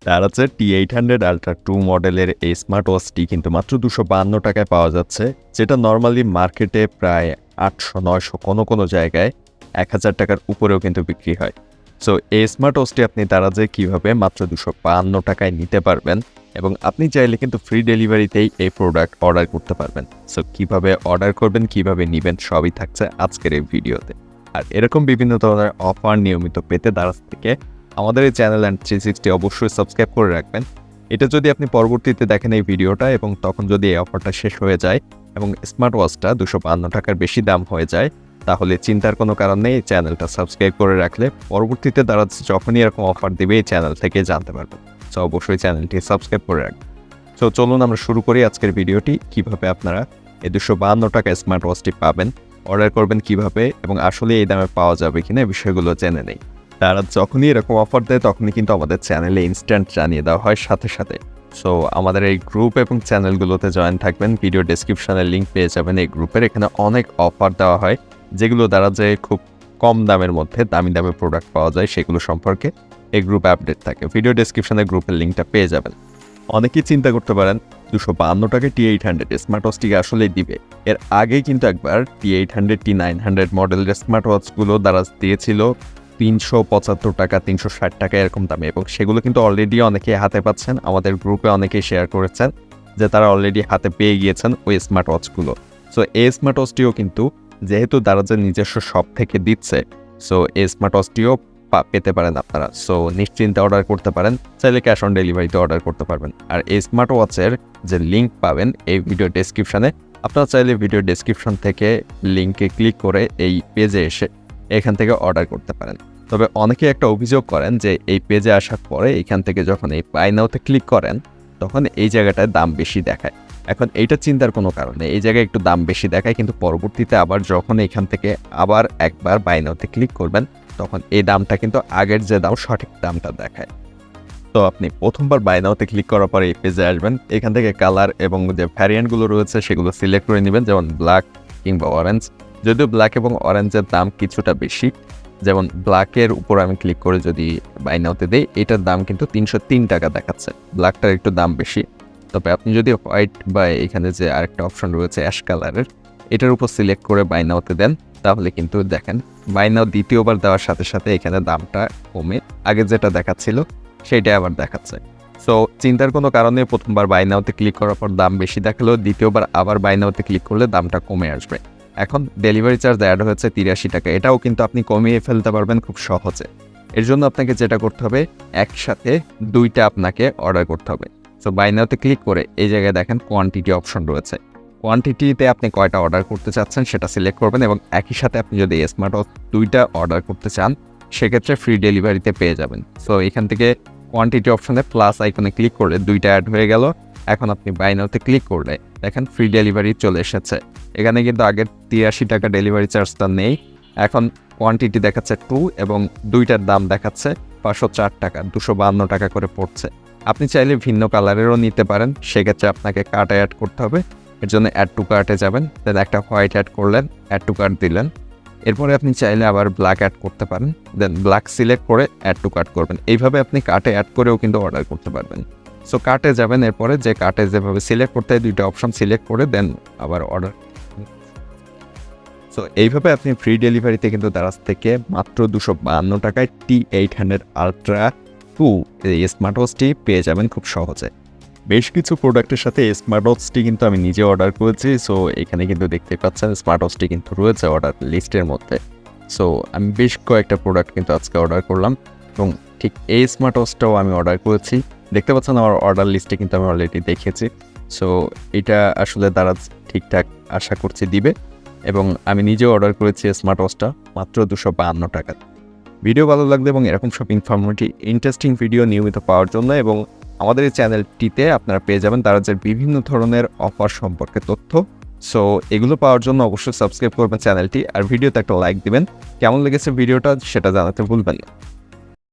তার আছে T800 Ultra 2 মডেলের এই স্মার্ট ওয়াচটি কিন্তু মাত্র 252 টাকায় পাওয়া যাচ্ছে, যেটা নর্মালি মার্কেটে প্রায় 800-900 কোনো জায়গায় 1000 টাকার উপরেও কিন্তু বিক্রি হয়। সো এই স্মার্ট ওয়াচটি আপনি দারাজে কীভাবে মাত্র 252 টাকায় নিতে পারবেন এবং আপনি চাইলে কিন্তু ফ্রি ডেলিভারিতেই এই প্রোডাক্ট অর্ডার করতে পারবেন। সো কীভাবে অর্ডার করবেন, কীভাবে নেবেন সবই থাকছে আজকের এই ভিডিওতে। আর এরকম বিভিন্ন ধরনের অফার নিয়মিত পেতে দারাজ থেকে আমাদের এই চ্যানেল অ্যান্ড 360 অবশ্যই সাবস্ক্রাইব করে রাখবেন। এটা যদি আপনি পরবর্তীতে দেখেন এই ভিডিওটা এবং তখন যদি এই অফারটা শেষ হয়ে যায় এবং স্মার্ট ওয়াচটা 252 টাকার বেশি দাম হয়ে যায়, তাহলে চিন্তার কোনো কারণ নেই। এই চ্যানেলটা সাবস্ক্রাইব করে রাখলে পরবর্তীতে দারাজ যখনই এরকম অফার দেবে এই চ্যানেল থেকে জানতে পারবেন। সো অবশ্যই চ্যানেলটি সাবস্ক্রাইব করে রাখবেন। সো চলুন আমরা শুরু করি আজকের ভিডিওটি। কিভাবে আপনারা এই 252 টাকা স্মার্ট ওয়াচটি পাবেন, অর্ডার করবেন কিভাবে এবং আসলে এই দামে পাওয়া যাবে কিনা এই বিষয়গুলো জেনে নেই। তারা যখনই এরকম অফার দেয় তখনই কিন্তু আমাদের চ্যানেলে ইনস্ট্যান্ট জানিয়ে দেওয়া হয় সাথে সাথে। সো আমাদের এই গ্রুপ এবং চ্যানেলগুলোতে জয়েন থাকবেন, ভিডিও ডেসক্রিপশনে লিঙ্ক পেয়ে যাবেন এই গ্রুপের। এখানে অনেক অফার দেওয়া হয় যেগুলো দ্বারা যে খুব কম দামের মধ্যে দামি দামের প্রোডাক্ট পাওয়া যায় সেগুলো সম্পর্কে এই গ্রুপে আপডেট থাকে। ভিডিও ডেসক্রিপশনে গ্রুপের লিঙ্কটা পেয়ে যাবেন। অনেকেই চিন্তা করতে পারেন 252 টাকায় T800 স্মার্ট ওয়াচটিকে আসলেই দিবে। এর আগেই কিন্তু একবার T800 T900 মডেলের স্মার্ট ওয়াচগুলো দ্বারা দিয়েছিল 375 টাকা 360 টাকা এরকম দামে, এবং সেগুলো কিন্তু অলরেডি অনেকেই হাতে পাচ্ছেন। আমাদের গ্রুপে অনেকেই শেয়ার করেছেন যে তারা অলরেডি হাতে পেয়ে গিয়েছেন ওই স্মার্ট ওয়াচগুলো। সো এই স্মার্ট ওয়াচটিও কিন্তু যেহেতু দারাজের নিজস্ব শপ থেকে দিচ্ছে, সো এই স্মার্ট ওয়াচটিও পেতে পারেন আপনারা। সো নিশ্চিন্তে অর্ডার করতে পারেন, চাইলে ক্যাশ অন ডেলিভারিতে অর্ডার করতে পারবেন। আর এই স্মার্ট ওয়াচের যে লিঙ্ক পাবেন এই ভিডিও ডেসক্রিপশনে, আপনারা চাইলে ভিডিও ডেসক্রিপশন থেকে লিঙ্কে ক্লিক করে এই পেজে এসে এখান থেকে অর্ডার করতে পারেন। তবে অনেকে একটা অভিযোগ করেন যে এই পেজে আসার পরে এখান থেকে যখন এই বাই নাওতে ক্লিক করেন তখন এই জায়গাটায় দাম বেশি দেখায়। এখন এইটা চিন্তার কোনো কারণ নেই, এই জায়গায় একটু দাম বেশি দেখায়, কিন্তু পরবর্তীতে আবার যখন এখান থেকে আবার একবার বাই নাওতে ক্লিক করবেন তখন এই দামটা কিন্তু আগের যে দাম সঠিক দামটা দেখায়। তো আপনি প্রথমবার বাই নাওতে ক্লিক করার পরে এই পেজে আসবেন, এখান থেকে কালার এবং যে ভ্যারিয়েন্টগুলো রয়েছে সেগুলো সিলেক্ট করে নেবেন, যেমন ব্ল্যাক কিংবা অরেঞ্জ। যদিও ব্ল্যাক এবং অরেঞ্জের দাম কিছুটা বেশি, যেমন ব্ল্যাকের উপর আমি ক্লিক করে যদি বাই নাওতে দিই এটার দাম কিন্তু 303 টাকা দেখাচ্ছে, ব্ল্যাকটার একটু দাম বেশি। তবে আপনি যদি হোয়াইট বা এখানে যে আরেকটা অপশন রয়েছে অ্যাশ কালারের, এটার উপর সিলেক্ট করে বাই নাওতে দেন, তাহলে কিন্তু দেখেন বাই নাও দ্বিতীয়বার দেওয়ার সাথে সাথে এখানে দামটা কমে আগে যেটা দেখাচ্ছিল সেটাই আবার দেখাচ্ছে। সো চিন্তার কোনো কারণে প্রথমবার বাই নাওতে ক্লিক করার পর দাম বেশি দেখালেও দ্বিতীয়বার আবার বাই নাওতে ক্লিক করলে দামটা কমে আসবে। এখন ডেলিভারি চার্জ অ্যাড হয়েছে 83 টাকা, এটাও কিন্তু আপনি কমিয়ে ফেলতে পারবেন খুব সহজে। এর জন্য আপনাকে যেটা করতে হবে, একসাথে দুইটা আপনাকে অর্ডার করতে হবে। সো বাই নাওতে ক্লিক করে এই জায়গায় দেখেন কোয়ান্টিটি অপশন রয়েছে, কোয়ান্টিটিতে আপনি কয়টা অর্ডার করতে চাচ্ছেন সেটা সিলেক্ট করবেন, এবং একই সাথে আপনি যদি স্মার্ট ওয়াচ দুইটা অর্ডার করতে চান সেক্ষেত্রে ফ্রি ডেলিভারিতে পেয়ে যাবেন। সো এখান থেকে কোয়ান্টিটি অপশনে প্লাস আইকনে ক্লিক করলে দুইটা অ্যাড হয়ে গেল। এখন আপনি বাই নাওতে ক্লিক করলে দেখেন ফ্রি ডেলিভারি চলে এসেছে। এখানে কিন্তু আগের 83 টাকা ডেলিভারি চার্জটা নেই, এখন কোয়ান্টিটি দেখাচ্ছে 2 এবং দুইটার দাম দেখাচ্ছে 504 টাকা, 252 টাকা করে পড়ছে। আপনি চাইলে ভিন্ন কালারেরও নিতে পারেন, সেক্ষেত্রে আপনাকে কার্টে অ্যাড করতে হবে। এর জন্য অ্যাড টু কার্টে যাবেন, দেন একটা হোয়াইট অ্যাড করলেন, অ্যাড টু কার্ট দিলেন। এরপরে আপনি চাইলে আবার ব্ল্যাক অ্যাড করতে পারেন, দেন ব্ল্যাক সিলেক্ট করে অ্যাড টু কার্ট করবেন। এইভাবে আপনি কার্টে অ্যাড করেও কিন্তু অর্ডার করতে পারবেন। সো কার্টে যাবেন, এরপরে যে কার্টে যেভাবে সিলেক্ট করতে হয় দুইটা অপশন সিলেক্ট করে দেন আবার অর্ডার। সো এইভাবে আপনি ফ্রি ডেলিভারিতে কিন্তু দারাজ থেকে মাত্র 252 টাকায় T800 Ultra 2 এই স্মার্ট ওয়াচটি পেয়ে যাবেন খুব সহজে। বেশ কিছু প্রোডাক্টের সাথে স্মার্ট ওয়াচটি কিন্তু আমি নিজে অর্ডার করেছি। সো এখানে কিন্তু দেখতে পাচ্ছেন স্মার্ট ওয়াচটি কিন্তু রয়েছে অর্ডার লিস্টের মধ্যে। সো আমি বেশ কয়েকটা প্রোডাক্ট কিন্তু আজকে অর্ডার করলাম, এবং ঠিক এই স্মার্ট ওয়াচটাও আমি অর্ডার করেছি। দেখতে পাচ্ছেন আমার অর্ডার লিস্টে কিন্তু আমি অলরেডি দেখেছি। সো এটা আসলে দারাজ ঠিকঠাক আশা করছি দিবে, এবং আমি নিজেও অর্ডার করেছি স্মার্ট ওয়াচটা মাত্র 252 টাকা। ভিডিও ভালো লাগলে এবং এরকম সব ইনফরমেটিভ ইন্টারেস্টিং ভিডিও নিয়মিত পাওয়ার জন্য এবং আমাদের এই চ্যানেলটিতে আপনারা পেয়ে যাবেন দারাজের বিভিন্ন ধরনের অফার সম্পর্কে তথ্য। সো এগুলো পাওয়ার জন্য অবশ্যই সাবস্ক্রাইব করবেন চ্যানেলটি, আর ভিডিওতে একটা লাইক দিবেন। কেমন লেগেছে ভিডিওটা সেটা জানাতে ভুলবেন না।